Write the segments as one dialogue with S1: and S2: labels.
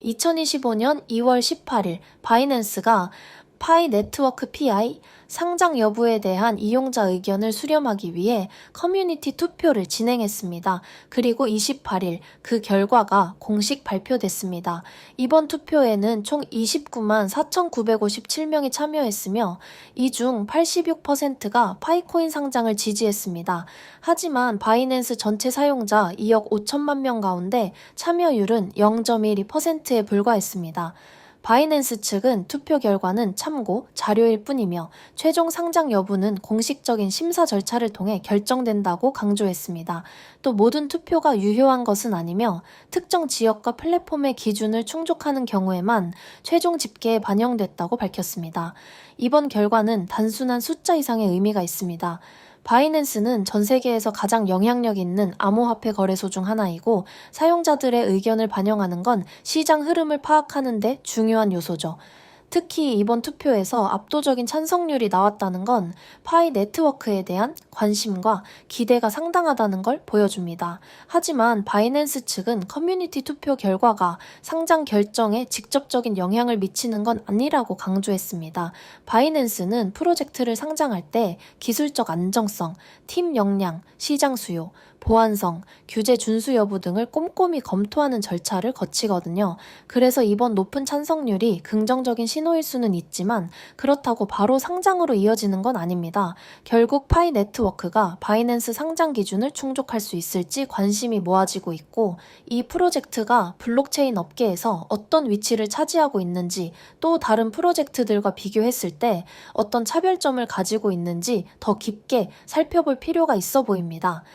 S1: 2025년 2월 18일 바이낸스가 파이 네트워크 PI 상장 여부에 대한 이용자 의견을 수렴하기 위해 커뮤니티 투표를 진행했습니다. 그리고 28일 그 결과가 공식 발표됐습니다. 이번 투표에는 총 29만 4,957명이 참여했으며 이 중 86%가 파이코인 상장을 지지했습니다. 하지만 바이낸스 전체 사용자 2억 5천만 명 가운데 참여율은 0.12%에 불과했습니다. 바이낸스 측은 투표 결과는 참고 자료일 뿐이며 최종 상장 여부는 공식적인 심사 절차를 통해 결정된다고 강조했습니다. 또 모든 투표가 유효한 것은 아니며 특정 지역과 플랫폼의 기준을 충족하는 경우에만 최종 집계에 반영됐다고 밝혔습니다. 이번 결과는 단순한 숫자 이상의 의미가 있습니다. 바이낸스는 전 세계에서 가장 영향력 있는 암호화폐 거래소 중 하나이고 사용자들의 의견을 반영하는 건 시장 흐름을 파악하는 데 중요한 요소죠. 특히 이번 투표에서 압도적인 찬성률이 나왔다는 건 파이 네트워크에 대한 관심과 기대가 상당하다는 걸 보여줍니다. 하지만 바이낸스 측은 커뮤니티 투표 결과가 상장 결정에 직접적인 영향을 미치는 건 아니라고 강조했습니다. 바이낸스는 프로젝트를 상장할 때 기술적 안정성, 팀 역량, 시장 수요, 보안성, 규제 준수 여부 등을 꼼꼼히 검토하는 절차를 거치거든요. 그래서 이번 높은 찬성률이 긍정적인 신호일 수는 있지만 그렇다고 바로 상장으로 이어지는 건 아닙니다. 결국 파이 네트워크가 바이낸스 상장 기준을 충족할 수 있을지 관심이 모아지고 있고 이 프로젝트가 블록체인 업계에서 어떤 위치를 차지하고 있는지 또 다른 프로젝트들과 비교했을 때 어떤 차별점을 가지고 있는지 더 깊게 살펴볼 필요가 있어 보입니다.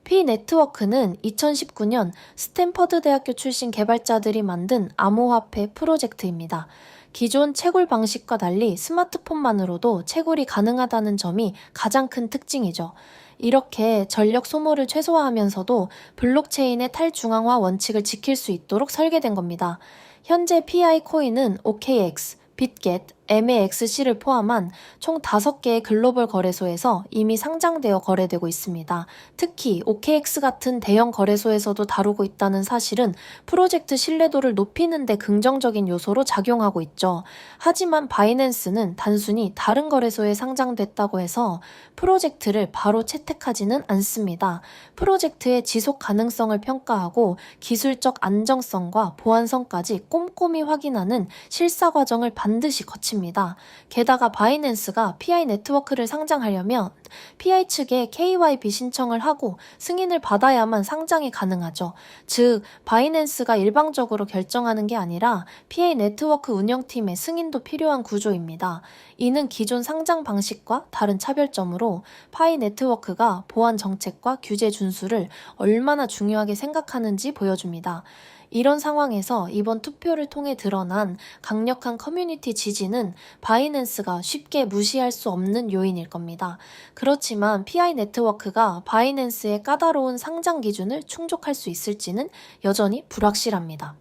S1: 피 네트워크는 2019년 스탠퍼드 대학교 출신 개발자들이 만든 암호화폐 프로젝트입니다. 기존 채굴 방식과 달리 스마트폰만으로도 채굴이 가능하다는 점이 가장 큰 특징이죠. 이렇게 전력 소모를 최소화하면서도 블록체인의 탈중앙화 원칙을 지킬 수 있도록 설계된 겁니다. 현재 PI 코인은 OKX, 빗겟, MEXC를 포함한 총 5개의 글로벌 거래소에서 이미 상장되어 거래되고 있습니다. 특히 OKX 같은 대형 거래소에서도 다루고 있다는 사실은 프로젝트 신뢰도를 높이는 데 긍정적인 요소로 작용하고 있죠. 하지만 바이낸스는 단순히 다른 거래소에 상장됐다고 해서 프로젝트를 바로 채택하지는 않습니다. 프로젝트의 지속 가능성을 평가하고 기술적 안정성과 보안성까지 꼼꼼히 확인하는 실사 과정을 반드시 거칩니다. 게다가 바이낸스가 PI 네트워크를 상장하려면 PI 측에 KYB 신청을 하고 승인을 받아야만 상장이 가능하죠. 즉, 바이낸스가 일방적으로 결정하는 게 아니라 PI 네트워크 운영팀의 승인도 필요한 구조입니다. 이는 기존 상장 방식과 다른 차별점으로 파이 네트워크가 보안 정책과 규제 준수를 얼마나 중요하게 생각하는지 보여줍니다. 이런 상황에서 이번 투표를 통해 드러난 강력한 커뮤니티 지지는 바이낸스가 쉽게 무시할 수 없는 요인일 겁니다. 그렇지만 PI 네트워크가 바이낸스의 까다로운 상장 기준을 충족할 수 있을지는 여전히 불확실합니다.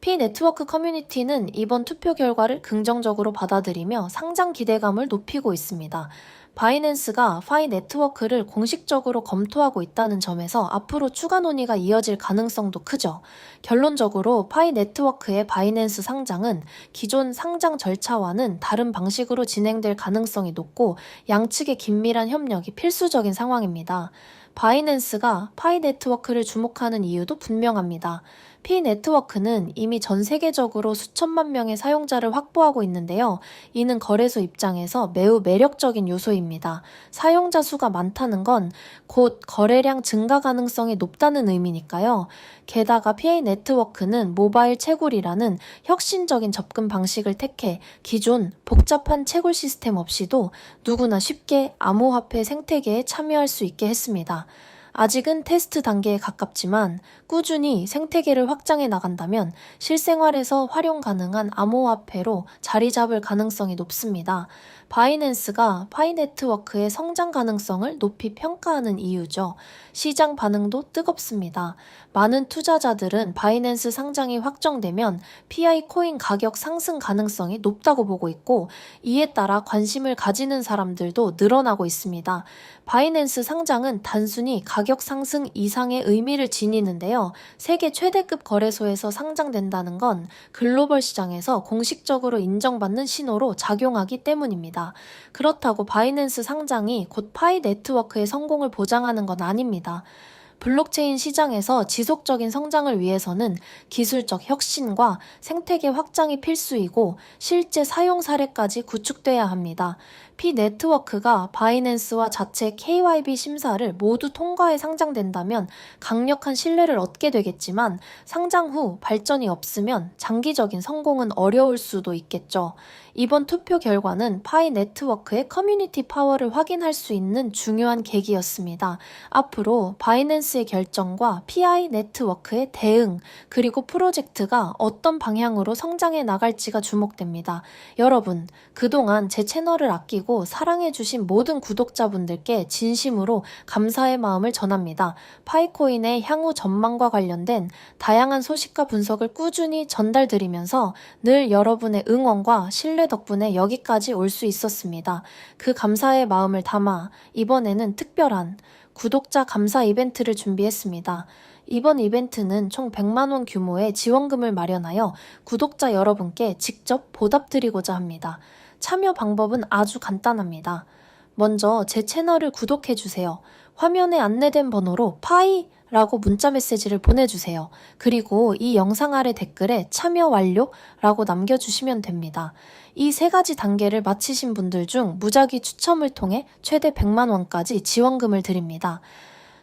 S1: 피 네트워크 커뮤니티는 이번 투표 결과를 긍정적으로 받아들이며 상장 기대감을 높이고 있습니다. 바이낸스가 파이 네트워크를 공식적으로 검토하고 있다는 점에서 앞으로 추가 논의가 이어질 가능성도 크죠. 결론적으로 파이 네트워크의 바이낸스 상장은 기존 상장 절차와는 다른 방식으로 진행될 가능성이 높고 양측의 긴밀한 협력이 필수적인 상황입니다. 바이낸스가 파이 네트워크를 주목하는 이유도 분명합니다. 피 네트워크는 이미 전 세계적으로 수천만 명의 사용자를 확보하고 있는데요. 이는 거래소 입장에서 매우 매력적인 요소입니다. 사용자 수가 많다는 건 곧 거래량 증가 가능성이 높다는 의미니까요. 게다가 PI 네트워크는 모바일 채굴이라는 혁신적인 접근 방식을 택해 기존 복잡한 채굴 시스템 없이도 누구나 쉽게 암호화폐 생태계에 참여할 수 있게 했습니다. 아직은 테스트 단계에 가깝지만 꾸준히 생태계를 확장해 나간다면 실생활에서 활용 가능한 암호화폐로 자리 잡을 가능성이 높습니다. 바이낸스가 파이 네트워크의 성장 가능성을 높이 평가하는 이유죠. 시장 반응도 뜨겁습니다. 많은 투자자들은 바이낸스 상장이 확정되면 PI 코인 가격 상승 가능성이 높다고 보고 있고 이에 따라 관심을 가지는 사람들도 늘어나고 있습니다. 바이낸스 상장은 단순히 가격 가격 상승 이상의 의미를 지니는데요. 세계 최대급 거래소에서 상장된다는 건 글로벌 시장에서 공식적으로 인정받는 신호로 작용하기 때문입니다. 그렇다고 바이낸스 상장이 곧 파이 네트워크의 성공을 보장하는 건 아닙니다. 블록체인 시장에서 지속적인 성장을 위해서는 기술적 혁신과 생태계 확장이 필수이고 실제 사용 사례까지 구축돼야 합니다. 피 네트워크가 바이낸스와 자체 KYB 심사를 모두 통과해 상장된다면 강력한 신뢰를 얻게 되겠지만 상장 후 발전이 없으면 장기적인 성공은 어려울 수도 있겠죠. 이번 투표 결과는 파이 네트워크의 커뮤니티 파워를 확인할 수 있는 중요한 계기였습니다. 앞으로 바이낸스의 결정과 PI 네트워크의 대응, 그리고 프로젝트가 어떤 방향으로 성장해 나갈지가 주목됩니다. 여러분, 그동안 제 채널을 아끼고 사랑해주신 모든 구독자분들께 진심으로 감사의 마음을 전합니다. 파이코인의 향후 전망과 관련된 다양한 소식과 분석을 꾸준히 전달드리면서 늘 여러분의 응원과 신뢰 덕분에 여기까지 올 수 있었습니다. 그 감사의 마음을 담아 이번에는 특별한 구독자 감사 이벤트를 준비했습니다. 이번 이벤트는 총 100만원 규모의 지원금을 마련하여 구독자 여러분께 직접 보답드리고자 합니다. 참여 방법은 아주 간단합니다. 먼저 제 채널을 구독해주세요. 화면에 안내된 번호로 파이! 라고 문자 메시지를 보내주세요. 그리고 이 영상 아래 댓글에 참여 완료! 라고 남겨주시면 됩니다. 이 3가지 단계를 마치신 분들 중 무작위 추첨을 통해 최대 100만원까지 지원금을 드립니다.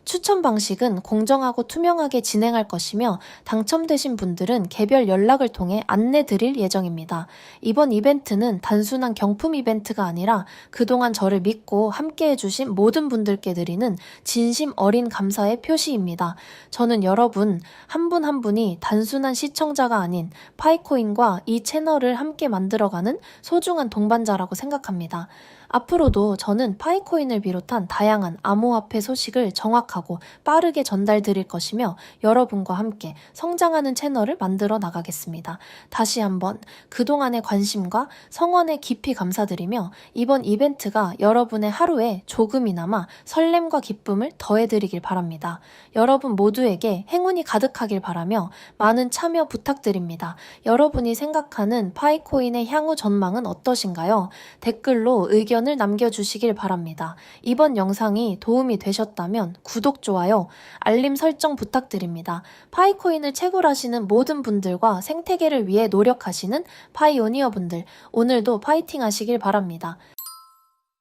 S1: 추천 방식은 공정하고 투명하게 진행할 것이며 당첨되신 분들은 개별 연락을 통해 안내 드릴 예정입니다. 이번 이벤트는 단순한 경품 이벤트가 아니라 그동안 저를 믿고 함께 해주신 모든 분들께 드리는 진심 어린 감사의 표시입니다. 저는 여러분 한 분 한 분이 단순한 시청자가 아닌 파이코인과 이 채널을 함께 만들어가는 소중한 동반자라고 생각합니다. 앞으로도 저는 파이코인을 비롯한 다양한 암호화폐 소식을 정확하고 빠르게 전달드릴 것이며 여러분과 함께 성장하는 채널을 만들어 나가겠습니다. 다시 한번 그동안의 관심과 성원에 깊이 감사드리며 이번 이벤트가 여러분의 하루에 조금이나마 설렘과 기쁨을 더해드리길 바랍니다. 여러분 모두에게 행운이 가득하길 바라며 많은 참여 부탁드립니다. 여러분이 생각하는 파이코인의 향후 전망은 어떠신가요? 댓글로 의견을 남겨주시길 바랍니다. 이번 영상이 도움이 되셨다면 구독, 좋아요, 알림 설정 부탁드립니다. 파이코인을 채굴하시는 모든 분들과 생태계를 위해 노력하시는 파이오니어 분들, 오늘도 파이팅 하시길 바랍니다.